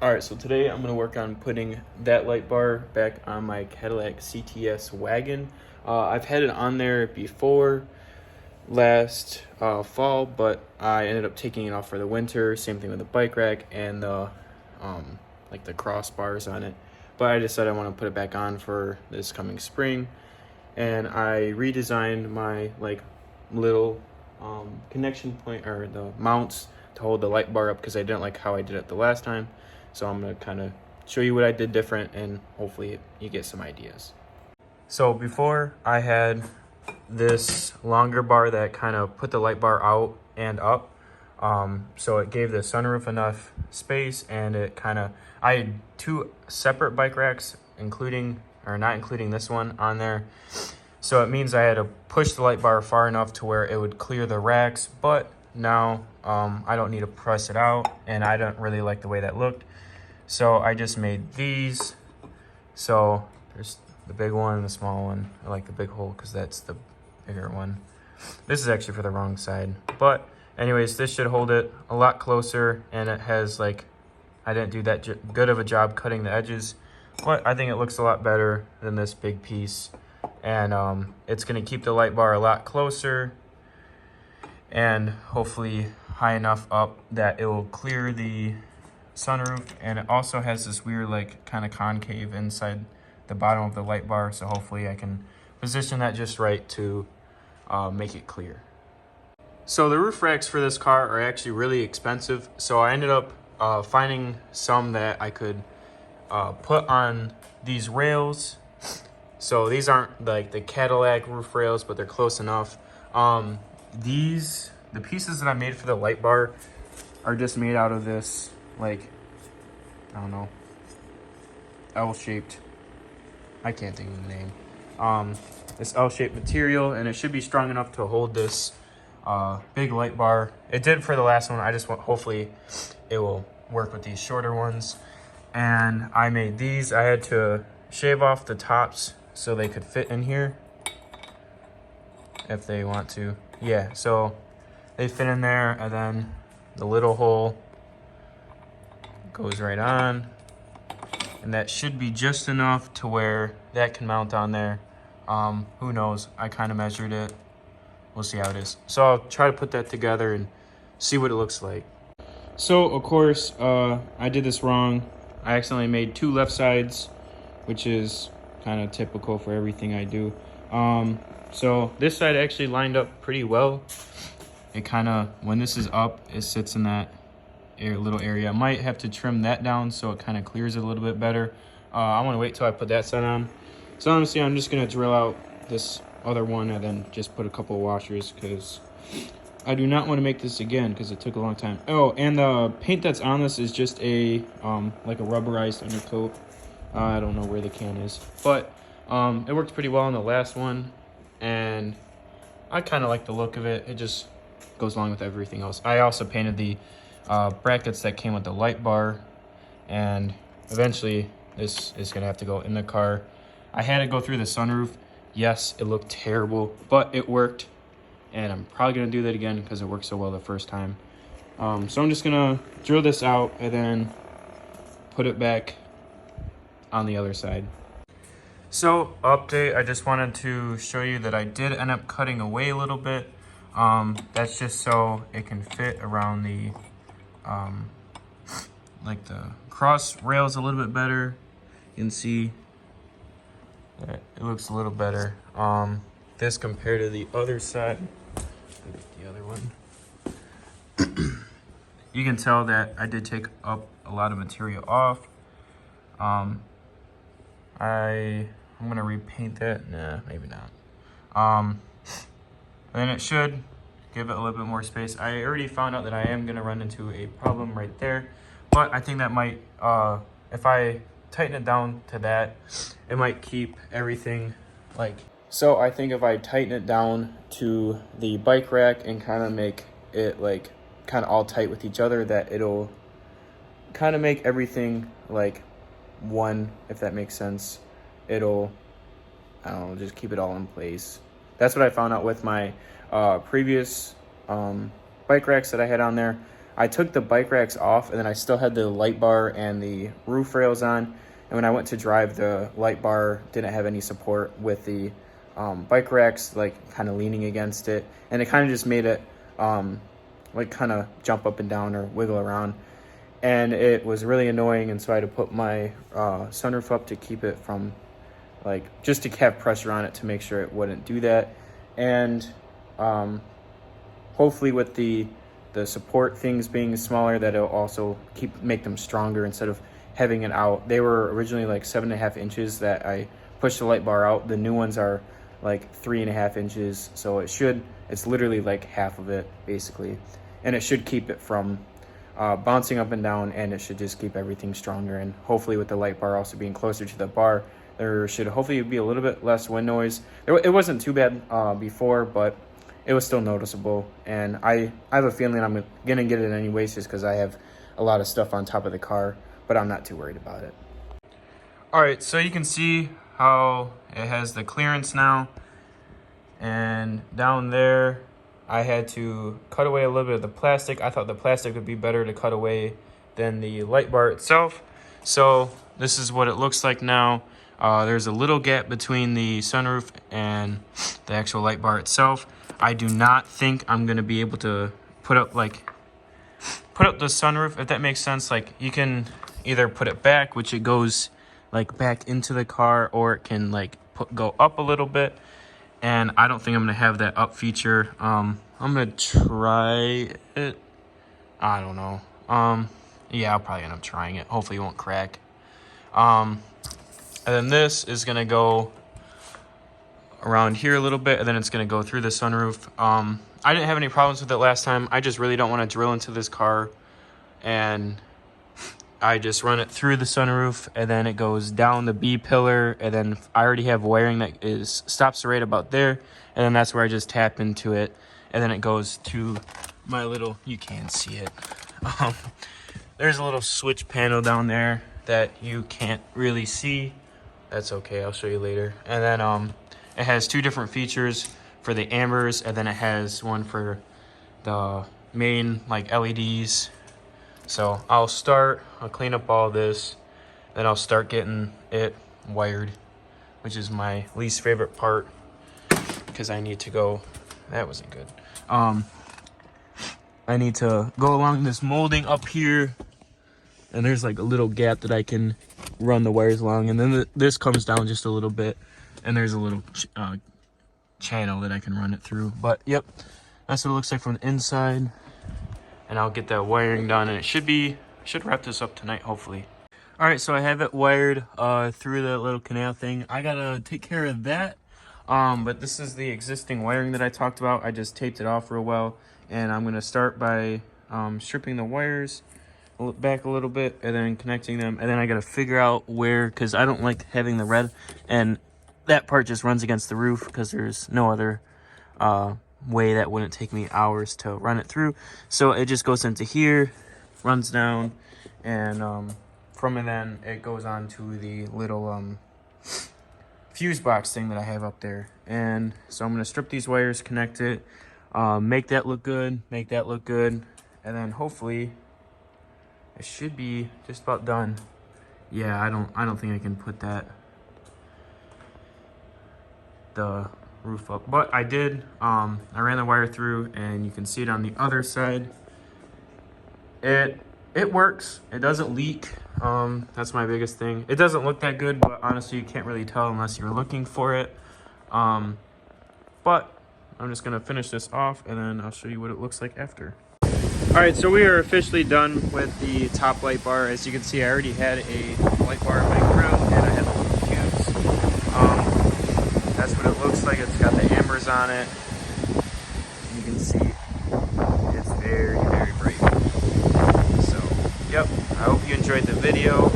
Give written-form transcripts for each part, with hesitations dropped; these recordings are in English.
Alright, so today I'm going to work on putting that light bar back on my Cadillac CTS wagon. I've had it on there before last fall, but I ended up taking it off for the winter. Same thing with the bike rack and the like the crossbars on it. But I decided I want to put it back on for this coming spring, and I redesigned my little connection point, or the mounts, to hold the light bar up because I didn't like how I did it the last time. So I'm going to kind of show you what I did different, and hopefully you get some ideas. So before, I had this longer bar that kind of put the light bar out and up. So it gave the sunroof enough space, and it kind of, I had two separate bike racks, not including this one on there. So it means I had to push the light bar far enough to where it would clear the racks, but now I don't need to press it out, and I don't really like the way that looked. So I just made these. So there's the big one and the small one. I like the big hole because that's the bigger one. This is actually for the wrong side. But anyways, this should hold it a lot closer, and it has I didn't do that good of a job cutting the edges, but I think it looks a lot better than this big piece. And it's going to keep the light bar a lot closer and hopefully high enough up that it will clear the sunroof. And it also has this weird kind of concave inside the bottom of the light bar, so hopefully I can position that just right to make it clear. So the roof racks for this car are actually really expensive, so I ended up finding some that I could put on these rails. So these aren't like the Cadillac roof rails, but they're close enough. The pieces that I made for the light bar are just made out of this, I don't know, L-shaped, I can't think of the name. This L-shaped material, and it should be strong enough to hold this big light bar. It did for the last one. I just want, hopefully it will work with these shorter ones. And I made these. I had to shave off the tops so they could fit in here if they want to. Yeah, so they fit in there, and then the little hole goes right on, and that should be just enough to where that can mount on there. Who knows? I kind of measured it. We'll see how it is. So I'll try to put that together and see what it looks like. So of course, I did this wrong. I accidentally made two left sides, which is kind of typical for everything I do. So this side actually lined up pretty well. It kind of, when this is up, it sits in that little area. I might have to trim that down so it kind of clears it a little bit better. I want to wait till I put that side on. So honestly, I'm just going to drill out this other one and then just put a couple of washers, because I do not want to make this again because it took a long time. Oh, and the paint that's on this is just a like a rubberized undercoat. I don't know where the can is, but it worked pretty well on the last one, and I kind of like the look of it. It just goes along with everything else. I also painted the brackets that came with the light bar, and eventually this is gonna have to go in the car. I had it go through the sunroof. Yes, it looked terrible, but it worked, and I'm probably gonna do that again because it worked so well the first time. So I'm just gonna drill this out and then put it back on the other side. So update, I just wanted to show you that I did end up cutting away a little bit. That's just so it can fit around the the cross rails a little bit better. You can see that it looks a little better. This compared to the other side, the other one, you can tell that I did take up a lot of material off. I'm gonna repaint that. Nah, maybe not. And then it should give it a little bit more space. I already found out that I am gonna run into a problem right there, but I think that might, if I tighten it down to that, it might keep everything so I think if I tighten it down to the bike rack and kind of make it kind of all tight with each other, that it'll kind of make everything one, if that makes sense. It'll, I don't know, just keep it all in place. That's what I found out with my previous bike racks that I had on there. I took the bike racks off, and then I still had the light bar and the roof rails on. And when I went to drive, the light bar didn't have any support with the bike racks, like kind of leaning against it. And it kind of just made it like kind of jump up and down or wiggle around. And it was really annoying. And so I had to put my sunroof up to keep it from, like, just to have pressure on it to make sure it wouldn't do that. And hopefully with the support things being smaller, that it'll also make them stronger instead of having it out. They were originally like 7.5 inches that I pushed the light bar out. The new ones are like 3.5 inches. So it's literally like half of it basically. And it should keep it from bouncing up and down, and it should just keep everything stronger. And hopefully with the light bar also being closer to the bar, there should hopefully be a little bit less wind noise. It wasn't too bad before, but it was still noticeable. And I have a feeling I'm gonna get it anyways, just because I have a lot of stuff on top of the car, but I'm not too worried about it. All right, so you can see how it has the clearance now. And down there, I had to cut away a little bit of the plastic. I thought the plastic would be better to cut away than the light bar itself. So this is what it looks like now. There's a little gap between the sunroof and the actual light bar itself. I do not think I'm gonna be able to put up the sunroof, if that makes sense. Like, you can either put it back, which it goes like back into the car, or it can like go up a little bit. And I don't think I'm gonna have that up feature. I'm gonna try it. I don't know. Yeah, I'll probably end up trying it. Hopefully it won't crack. And then this is gonna go around here a little bit, and then it's gonna go through the sunroof. I didn't have any problems with it last time. I just really don't want to drill into this car, and I just run it through the sunroof, and then it goes down the B pillar, and then I already have wiring that stops right about there, and then that's where I just tap into it, and then it goes to my little, you can see it. There's a little switch panel down there that you can't really see. That's okay, I'll show you later. And then it has two different features for the ambers, and then it has one for the main like LEDs. So I'll clean up all this, then I'll start getting it wired, which is my least favorite part, because I need to go, that wasn't good. I need to go along this molding up here, and there's like a little gap that I can run the wires along, and then this comes down just a little bit, and there's a little channel that I can run it through. But yep, that's what it looks like from the inside. And I'll get that wiring done, and it should wrap this up tonight, hopefully. All right, so I have it wired through the little canal thing. I gotta take care of that. But this is the existing wiring that I talked about. I just taped it off real well, and I'm gonna start by stripping the wires back a little bit, and then connecting them. And then I gotta figure out where, because I don't like having the red, and that part just runs against the roof, because there's no other way that wouldn't take me hours to run it through. So it just goes into here, runs down, and from then it goes on to the little fuse box thing that I have up there. And so I'm going to strip these wires, connect it, make that look good, and then hopefully it should be just about done. Yeah, I don't think I can put the roof up, but I did. I ran the wire through, and you can see it on the other side. It works. It doesn't leak. That's my biggest thing. It doesn't look that good, but honestly you can't really tell unless you're looking for it. But I'm just gonna finish this off, and then I'll show you what it looks like after. All right, so we are officially done with the top light bar. As you can see, I already had a light bar in my grill, and I had the little fuse. That's what it looks like. It's got the ambers on it. You can see it's very, very bright. So, yep, I hope you enjoyed the video.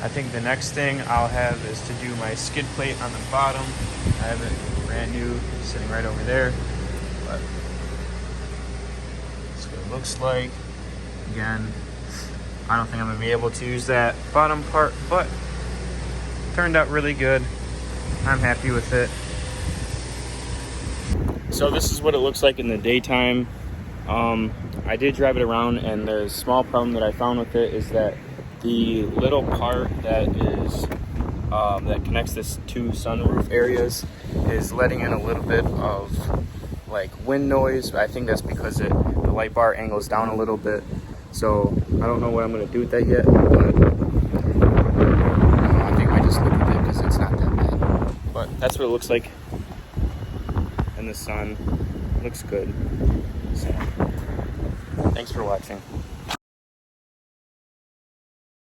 I think the next thing I'll have is to do my skid plate on the bottom. I have it brand new, sitting right over there. But that's what it looks like. Again, I don't think I'm gonna be able to use that bottom part, but turned out really good. I'm happy with it. So this is what it looks like in the daytime. I did drive it around, and the small problem that I found with it is that the little part that is that connects this two sunroof areas is letting in a little bit of like wind noise. I think that's because the light bar angles down a little bit. So I don't know what I'm gonna do with that yet, but I think I might just look at it because it's not that bad. But that's what it looks like in the sun. Looks good. So, thanks for watching.